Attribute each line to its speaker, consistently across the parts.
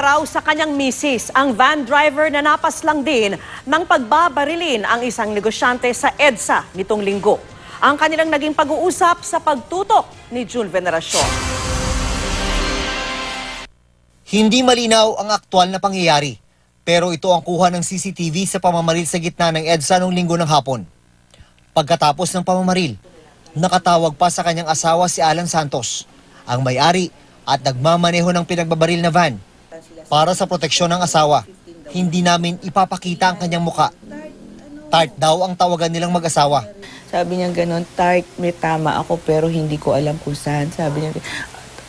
Speaker 1: raw sa kanyang misis ang van driver na napas lang din ng pagbabarilin ang isang negosyante sa EDSA nitong linggo. Ang kanilang naging pag-uusap sa pagtutok ni June Veneracion.
Speaker 2: Hindi malinaw ang aktwal na pangyayari, pero ito ang kuha ng CCTV sa pamamaril sa gitna ng EDSA noong linggo ng hapon. Pagkatapos ng pamamaril, nakatawag pa sa kanyang asawa si Alan Santos, ang may-ari at nagmamaneho ng pinagbabaril na van. Para sa proteksyon ng asawa, hindi namin ipapakita ang kanyang muka. Tart daw ang tawagan nilang mag-asawa.
Speaker 3: Sabi niya gano'n, Tart, may tama ako pero hindi ko alam kung saan. Sabi niya,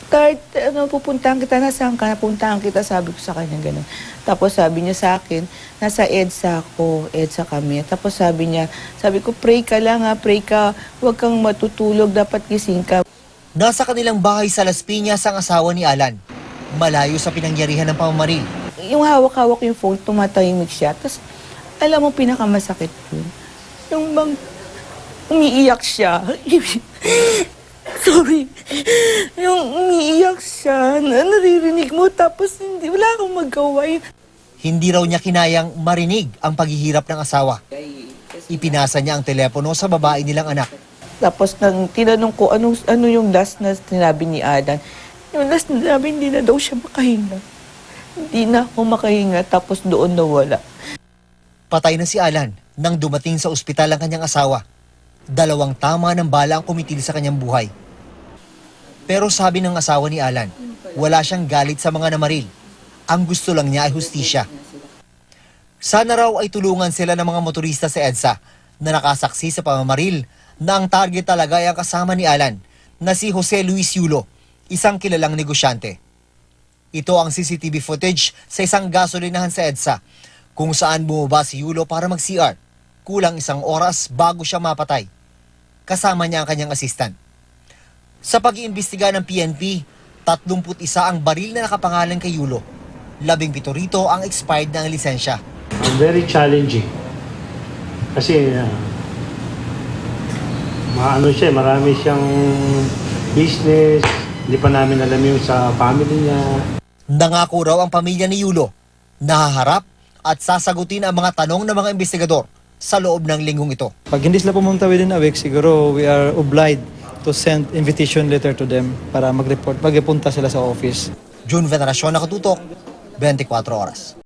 Speaker 3: Tart, pupuntahan kita, nasaan ka? Napuntahan kita, sabi ko sa kanya gano'n. Tapos sabi niya sa akin, nasa EDSA ako, EDSA kami. Tapos sabi ko, pray ka lang ha, pray ka, huwag kang matutulog, dapat gising ka.
Speaker 2: Nasa kanilang bahay sa Las Piñas ang asawa ni Alan, malayo sa pinangyarihan ng pamamaril.
Speaker 3: Yung hawak-hawak yung phone, tumatahimik siya. Tapos, alam mo, pinakamasakit yun. Yung bang umiiyak siya. Sorry. Yung umiiyak siya, naririnig mo, tapos wala kang magawa.
Speaker 2: Hindi raw niya kinayang marinig ang paghihirap ng asawa. Ipinasa niya ang telepono sa babae nilang anak.
Speaker 3: Tapos nang tinanong ko, ano yung last na sinabi ni Adan? Yung last na sinabi, hindi na daw siya makahinga. Hindi na ako makahinga, tapos doon nawala.
Speaker 2: Patay na si Alan nang dumating sa ospital ang kanyang asawa. 2 tama ng bala ang kumitil sa kanyang buhay. Pero sabi ng asawa ni Alan, wala siyang galit sa mga namaril. Ang gusto lang niya ay hustisya. Sana raw ay tulungan sila ng mga motorista sa EDSA na nakasaksi sa pamamaril na ang target talaga ay ang kasama ni Alan na si Jose Luis Yulo, isang kilalang negosyante. Ito ang CCTV footage sa isang gasolinahan sa EDSA kung saan bumaba si Yulo para mag-CR. Kulang 1 oras bago siya mapatay. Kasama niya ang kanyang assistant. Sa pag-iimbestiga ng PNP, 31 ang baril na nakapangalan kay Yulo. 17 rito ang expired na lisensya.
Speaker 4: Very challenging. Kasi marami siyang business, hindi pa namin alam yung sa family niya.
Speaker 2: Nangako raw ang pamilya ni Yulo, nahaharap at sasagutin ang mga tanong ng mga investigador sa loob ng linggong ito.
Speaker 5: Pag hindi sila pumunta within a week, siguro we are obliged to send invitation letter to them para mag-report, pagpunta sila sa office.
Speaker 2: June Veneracion, Nakatutok, 24 Oras.